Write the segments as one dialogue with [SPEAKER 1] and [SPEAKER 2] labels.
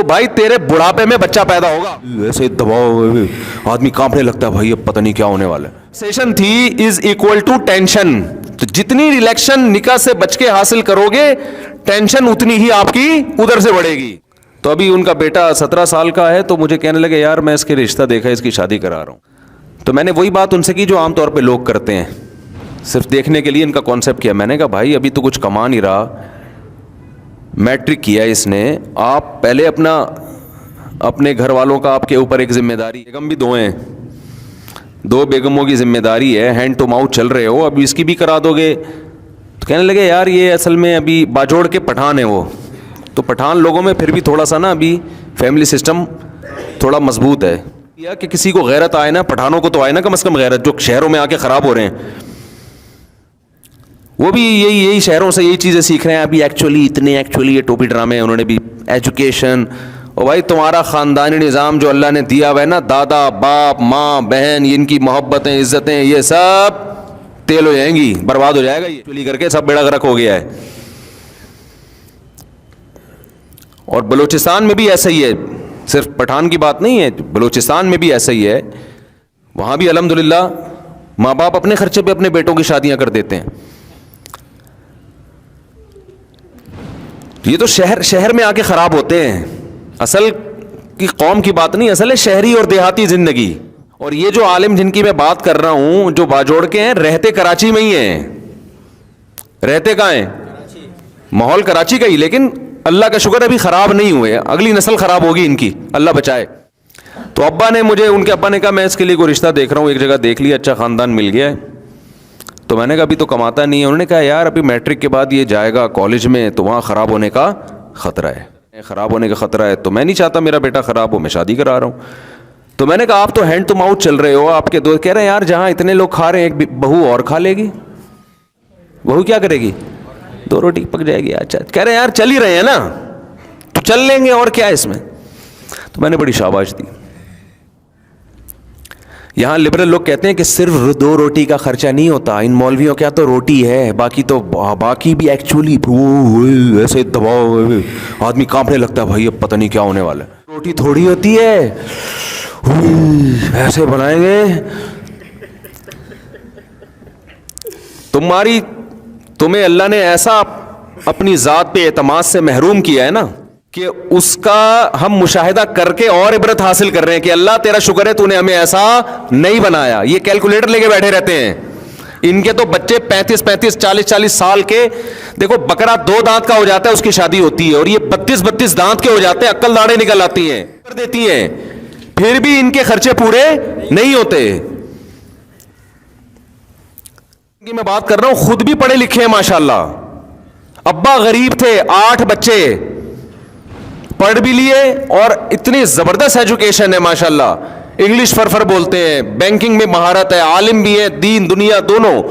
[SPEAKER 1] تو بھائی تیرے بڑھاپے میں بچہ پیدا ہوگا. ایسے دباؤ آدمی کانپنے لگتا ہے, بھائی اب پتہ نہیں کیا ہونے والا ہے. سیشن تھی از اکول ٹو ٹینشن. تو جتنی ریلیکشن نکاح سے بچ کے حاصل کرو گے, ٹینشن اتنی ہی آپ کی ادھر سے بڑھے گی. تو ابھی ان کا بیٹا 17 سال کا ہے, تو مجھے کہنے لگے یار میں اس کے رشتہ دیکھا, اس کی شادی کرا رہا ہوں. تو میں نے وہی بات ان سے کی جو عام طور پہ لوگ کرتے ہیں, صرف دیکھنے کے لیے ان کا کانسیپٹ کیا. میں نے کہا بھائی ابھی تو کچھ کما نہیں رہا, میٹرک کیا اس نے, آپ پہلے اپنے گھر والوں کا آپ کے اوپر ایک ذمہ داری, بیگم بھی 2 ہیں, 2 بیگموں کی ذمہ داری ہے, ہینڈ ٹو ماؤتھ چل رہے ہو, ابھی اس کی بھی کرا دو گے. تو کہنے لگے یار یہ اصل میں ابھی باجوڑ کے پٹھان ہیں وہ, تو پٹھان لوگوں میں پھر بھی تھوڑا سا نا ابھی فیملی سسٹم تھوڑا مضبوط ہے. کہ کسی کو غیرت آئے نا, پٹھانوں کو تو آئے نا کم از کم غیرت, جو شہروں میں آ کے خراب ہو رہے ہیں وہ بھی یہی شہروں سے یہی چیزیں سیکھ رہے ہیں. ابھی ایکچولی یہ ٹوپی ڈرامے ہیں, انہوں نے بھی ایجوکیشن. اور بھائی تمہارا خاندانی نظام جو اللہ نے دیا ہوا ہے نا, دادا باپ ماں بہن, ان کی محبتیں عزتیں یہ سب تیل ہو جائیں گی, برباد ہو جائے گا, یہ چولی کر کے سب بیڑا غرق ہو گیا ہے. اور بلوچستان میں بھی ایسا ہی ہے, صرف پٹھان کی بات نہیں ہے, بلوچستان میں بھی ایسا ہی ہے. وہاں بھی الحمدللہ ماں باپ اپنے خرچے پہ اپنے بیٹوں کی شادیاں کر دیتے ہیں. یہ تو شہر میں آ کے خراب ہوتے ہیں, اصل کی قوم کی بات نہیں, اصل ہے شہری اور دیہاتی زندگی. اور یہ جو عالم جن کی میں بات کر رہا ہوں جو باجوڑ کے ہیں, رہتے کراچی میں ہی ہیں. رہتے کہاں ہیں؟ ماحول کراچی کا ہی, لیکن اللہ کا شکر ابھی خراب نہیں ہوئے, اگلی نسل خراب ہوگی ان کی, اللہ بچائے. تو ان کے ابا نے کہا میں اس کے لیے کوئی رشتہ دیکھ رہا ہوں, ایک جگہ دیکھ لیا, اچھا خاندان مل گیا ہے. تو میں نے کہا ابھی تو کماتا نہیں ہے. انہوں نے کہا یار ابھی میٹرک کے بعد یہ جائے گا کالج میں, تو وہاں خراب ہونے کا خطرہ ہے, تو میں نہیں چاہتا میرا بیٹا خراب ہو, میں شادی کرا رہا ہوں. تو میں نے کہا آپ تو ہینڈ ٹو ماؤتھ چل رہے ہو, آپ کے دوست کہہ رہے ہیں یار جہاں اتنے لوگ کھا رہے ہیں ایک بہو اور کھا لے گی. بہو کیا کرے گی؟ 2 روٹی پک جائے گی. اچھا کہہ رہے ہیں یار چل ہی رہے ہیں نا, تو چل لیں گے, اور کیا ہے اس میں. تو میں نے بڑی شاباش دی. یہاں لبرل لوگ کہتے ہیں کہ صرف 2 روٹی کا خرچہ نہیں ہوتا, ان مولویوں کیا تو روٹی ہے, باقی بھی ایکچولی ایسے دباؤ آدمی کانپنے لگتا ہے, بھائی اب پتہ نہیں کیا ہونے والا ہے. روٹی تھوڑی ہوتی ہے, ایسے بنائیں گے. تمہیں اللہ نے ایسا اپنی ذات پہ اعتماد سے محروم کیا ہے نا کہ اس کا ہم مشاہدہ کر کے اور عبرت حاصل کر رہے ہیں کہ اللہ تیرا شکر ہے تو نے ہمیں ایسا نہیں بنایا. یہ کیلکولیٹر لے کے بیٹھے رہتے ہیں, ان کے تو بچے 35 40 سال کے, دیکھو بکرا 2 دانت کا ہو جاتا ہے اس کی شادی ہوتی ہے, اور یہ 32 دانت کے ہو جاتے ہیں, عقل داڑیں نکل آتی ہیں, کر دیتی ہیں, پھر بھی ان کے خرچے پورے نہیں ہوتے. میں بات کر رہا ہوں خود بھی پڑھے لکھے ہیں ماشاءاللہ, ابا غریب تھے, 8 بچے, پڑھ بھی لیے, اور اتنی زبردست ایجوکیشن ہے ماشاءاللہ, انگلش فرفر بولتے ہیں, بینکنگ میں مہارت ہے, عالم بھی ہے, دین دنیا دونوں,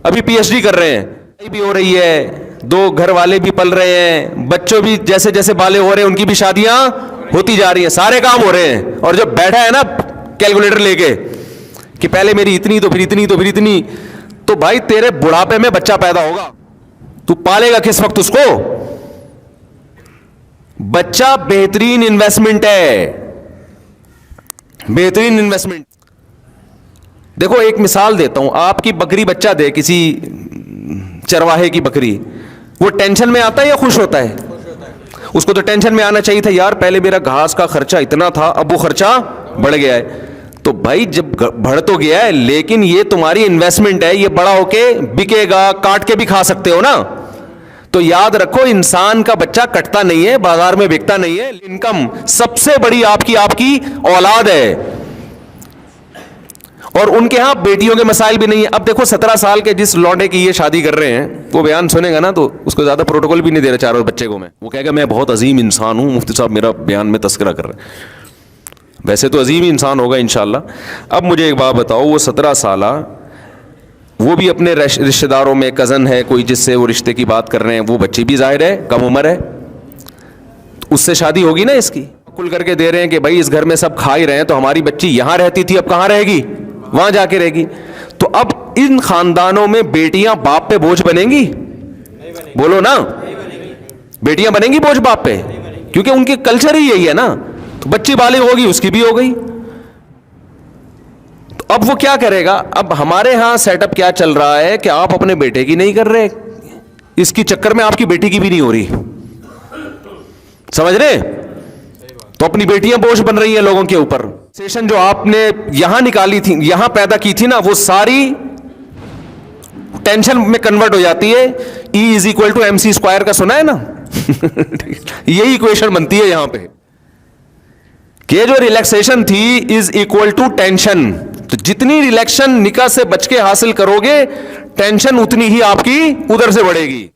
[SPEAKER 1] ابھی PhD کر رہے ہیں, بھی ہو رہی ہے, 2 گھر والے بھی پل رہے ہیں, بچوں بھی جیسے جیسے بالے ہو رہے ہیں ان کی بھی شادیاں ہوتی جا رہی ہیں, سارے کام ہو رہے ہیں. اور جب بیٹھا ہے نا کیلکولیٹر لے کے کہ پہلے میری اتنی تو پھر اتنی تو پھر اتنی, تو بھائی تیرے بڑھاپے میں بچہ پیدا ہوگا, تو پالے گا کس وقت اس کو؟ بچہ بہترین انویسٹمنٹ ہے, بہترین انویسٹمنٹ. دیکھو ایک مثال دیتا ہوں, آپ کی بکری بچہ دے, کسی چرواہے کی بکری, وہ ٹینشن میں آتا ہے یا خوش ہوتا ہے؟ اس کو تو ٹینشن میں آنا چاہیے تھا, یار پہلے میرا گھاس کا خرچہ اتنا تھا, اب وہ خرچہ بڑھ گیا ہے. تو بھائی جب بڑھ تو گیا ہے, لیکن یہ تمہاری انویسٹمنٹ ہے, یہ بڑا ہو کے بکے گا, کاٹ کے بھی کھا سکتے ہو نا. تو یاد رکھو انسان کا بچہ کٹتا نہیں ہے, بازار میں بکتا نہیں ہے, انکم سب سے بڑی آپ کی اولاد ہے. اور ان کے ہاں بیٹیوں کے مسائل بھی نہیں ہے. اب دیکھو 17 سال کے جس لونڈے کی یہ شادی کر رہے ہیں, وہ بیان سنے گا نا تو اس کو زیادہ پروٹوکول بھی نہیں دے رہا 4 بچے کو, وہ کہے گا میں بہت عظیم انسان ہوں, مفتی صاحب میرا بیان میں تذکرہ کر رہے ہیں. ویسے تو عظیم انسان ہوگا انشاءاللہ. اب مجھے ایک بات بتاؤ, وہ 17 سالہ وہ بھی اپنے رشتہ داروں میں کزن ہے کوئی جس سے وہ رشتے کی بات کر رہے ہیں, وہ بچی بھی ظاہر ہے کم عمر ہے, اس سے شادی ہوگی نا اس کی. کل کر کے دے رہے ہیں کہ بھائی اس گھر میں سب کھا ہی رہے ہیں, تو ہماری بچی یہاں رہتی تھی اب کہاں رہے گی؟ وہاں جا کے رہے گی. تو اب ان خاندانوں میں بیٹیاں باپ پہ بوجھ بنیں گی؟ بولو نا, بیٹیاں بنیں گی بوجھ باپ پہ؟ کیونکہ ان کے کلچر ہی یہی ہے نا. تو بچی بالغ ہوگی اس کی بھی ہو گئی. تو اب وہ کیا کرے گا؟ اب ہمارے ہاں سیٹ اپ کیا چل رہا ہے کہ آپ اپنے بیٹے کی نہیں کر رہے, اس کی چکر میں آپ کی بیٹی کی بھی نہیں ہو رہی. سمجھ رہے؟ تو اپنی بیٹیاں بوجھ بن رہی ہیں لوگوں کے اوپر. سیشن جو آپ نے یہاں نکالی تھی, یہاں پیدا کی تھی نا, وہ ساری ٹینشن میں کنورٹ ہو جاتی ہے. E=mc² کا سنا ہے نا؟ یہی ایکویشن بنتی ہے یہاں پہ کہ جو ریلیکسیشن تھی is ٹینشن. تو جتنی ریلیکشن نکاح سے بچ کے حاصل کرو گے, ٹینشن اتنی ہی آپ کی ادھر سے بڑھے گی.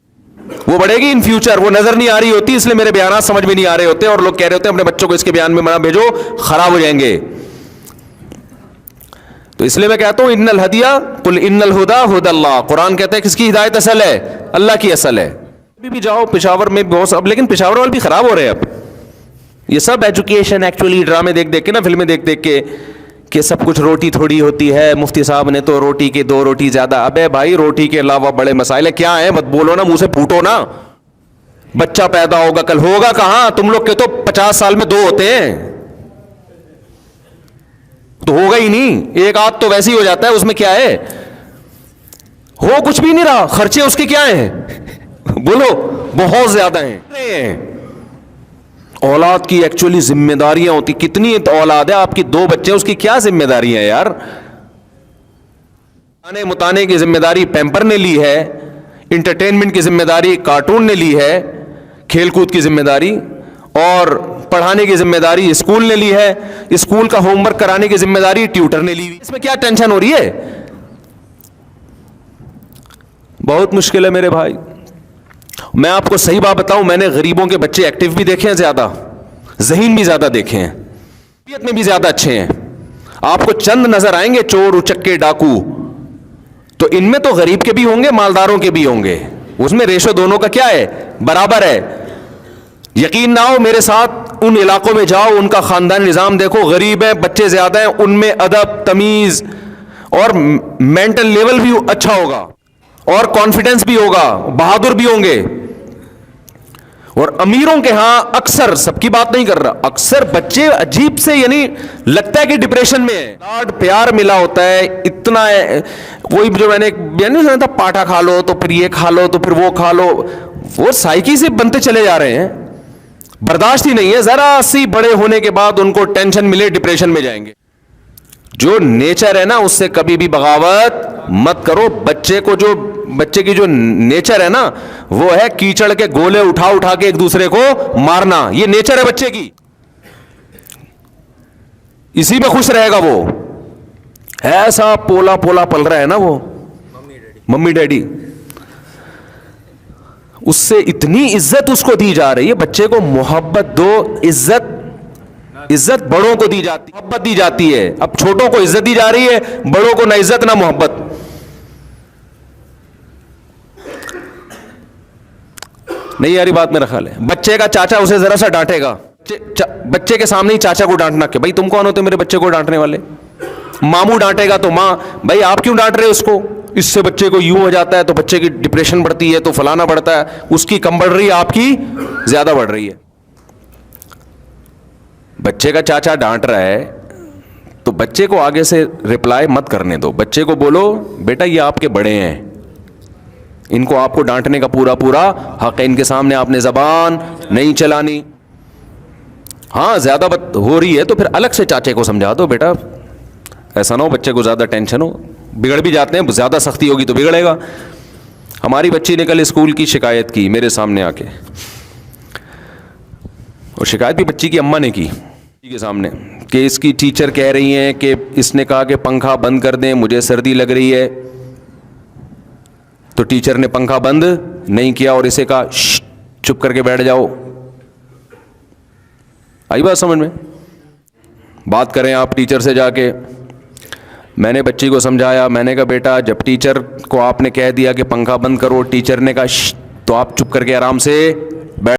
[SPEAKER 1] وہ بڑھے گی ان فیوچر, وہ نظر نہیں آ رہی ہوتی, اس لیے میرے بیانات سمجھ میں نہیں آ رہے ہوتے, اور لوگ کہہ رہے ہوتے ہیں اپنے بچوں کو اس کے بیان میں منا بھیجو, خراب ہو جائیں گے. تو اس لیے میں کہتا ہوں ان الہدیہ قل ان الہدی ہدی اللہ. قرآن کہتا ہے کس کی ہدایت اصل ہے؟ اللہ کی اصل ہے. ابھی بھی جاؤ پشاور میں بہت اب, لیکن پشاور والے بھی خراب ہو رہے ہیں اب. یہ سب ایجوکیشن ایکچولی ڈرامے دیکھ دیکھ کے نا, فلمیں دیکھ دیکھ کے, کہ سب کچھ روٹی تھوڑی ہوتی ہے, مفتی صاحب نے تو روٹی کے 2 روٹی زیادہ. ابے بھائی روٹی کے علاوہ بڑے مسائل کیا ہیں؟ مت بولو نا, منہ سے پھوٹو نا. بچہ پیدا ہوگا, کل ہوگا کہاں؟ تم لوگ کے تو 50 سال میں 2 ہوتے ہیں, تو ہوگا ہی نہیں. ایک آدھ تو ویسے ہی ہو جاتا ہے, اس میں کیا ہے؟ ہو کچھ بھی نہیں رہا, خرچے اس کے کیا ہیں؟ بولو بہت زیادہ ہیں. اولاد کی ایکچولی ذمہ داریاں ہوتی, کتنی اولاد ہے آپ کی, 2 بچے, اس کی کیا ذمہ داریاں ہیں یار؟ کھانے متانے کی ذمہ داری پیمپر نے لی ہے, انٹرٹینمنٹ کی ذمہ داری کارٹون نے لی ہے, کھیل کود کی ذمہ داری, اور پڑھانے کی ذمہ داری اسکول نے لی ہے, اسکول کا ہوم ورک کرانے کی ذمہ داری ٹیوٹر نے لی ہوئی. اس میں کیا ٹینشن ہو رہی ہے؟ بہت مشکل ہے میرے بھائی. میں آپ کو صحیح بات بتاؤں, میں نے غریبوں کے بچے ایکٹیو بھی دیکھے ہیں زیادہ, ذہین بھی زیادہ دیکھے ہیں, تربیت میں بھی زیادہ اچھے ہیں. آپ کو چند نظر آئیں گے چور اچکے ڈاکو, تو ان میں تو غریب کے بھی ہوں گے, مالداروں کے بھی ہوں گے. اس میں ریشو دونوں کا کیا ہے؟ برابر ہے. یقین نہ ہو میرے ساتھ ان علاقوں میں جاؤ, ان کا خاندان نظام دیکھو, غریب ہیں, بچے زیادہ ہیں, ان میں ادب تمیز اور مینٹل لیول بھی اچھا ہوگا, اور کانفیڈنس بھی ہوگا, بہادر بھی ہوں گے. اور امیروں کے ہاں اکثر, سب کی بات نہیں کر رہا, اکثر بچے عجیب سے, یعنی لگتا ہے کہ ڈپریشن میں ہے. لاڈ پیار ملا ہوتا ہے اتنا ہے. وہی جو میں نے نہیں سنا تھا, پاٹا کھا لو تو پھر یہ کھا لو تو پھر وہ کھا لو, وہ سائیکی سے بنتے چلے جا رہے ہیں. برداشت ہی نہیں ہے, ذرا سی بڑے ہونے کے بعد ان کو ٹینشن ملے ڈپریشن میں جائیں گے. جو نیچر ہے نا اس سے کبھی بھی بغاوت مت کرو. بچے کی جو نیچر ہے نا وہ ہے کیچڑ کے گولے اٹھا اٹھا کے ایک دوسرے کو مارنا, یہ نیچر ہے بچے کی, اسی میں خوش رہے گا وہ. ایسا پولا پولا پل رہا ہے نا وہ ممی ڈیڈی, اس سے اتنی عزت اس کو دی جا رہی ہے. بچے کو محبت دو, عزت بڑوں کو دی جاتی, محبت دی جاتی ہے. اب چھوٹوں کو عزت دی جا رہی ہے, بڑوں کو نہ عزت نہ محبت. نہیں یاری بات میرا خیال ہے. بچے کا چاچا اسے ذرا سا ڈانٹے گا, بچے کے سامنے ہی چاچا کو ڈانٹنا, کہ بھائی تم کون ہوتے میرے بچے کو ڈانٹنے والے. ماموں ڈانٹے گا تو ماں, بھائی آپ کیوں ڈانٹ رہے اس کو, اس سے بچے کو یوں ہو جاتا ہے, تو بچے کی ڈپریشن بڑھتی ہے, تو فلانا بڑھتا ہے, اس کی کم بڑھ رہی ہے, آپ کی زیادہ بڑھ رہی ہے. بچے کا چاچا ڈانٹ رہا ہے تو بچے کو آگے سے رپلائی مت کرنے دو. بچے کو بولو بیٹا یہ آپ کے بڑے ہیں, ان کو آپ کو ڈانٹنے کا پورا حق ہے, ان کے سامنے آپ نے زبان نہیں چلانی. ہاں زیادہ بات ہو رہی ہے تو پھر الگ سے چاچے کو سمجھا دو, بیٹا ایسا نہ ہو بچے کو زیادہ ٹینشن ہو. بگڑ بھی جاتے ہیں, زیادہ سختی ہوگی تو بگڑے گا. ہماری بچی نے کل اسکول کی شکایت کی میرے سامنے آ کے, اور شکایت بھی بچی کی اماں نے کی کے سامنے, کہ اس کی ٹیچر کہہ رہی ہیں کہ اس نے کہا کہ پنکھا بند کر دیں, مجھے سردی لگ رہی ہے. تو ٹیچر نے پنکھا بند نہیں کیا اور اسے کہا چپ کر کے بیٹھ جاؤ. آئی بات سمجھ میں؟ بات کریں آپ ٹیچر سے جا کے. میں نے بچی کو سمجھایا, میں نے کہا بیٹا جب ٹیچر کو آپ نے کہہ دیا کہ پنکھا بند کرو, ٹیچر نے کہا تو آپ چپ کر کے آرام سے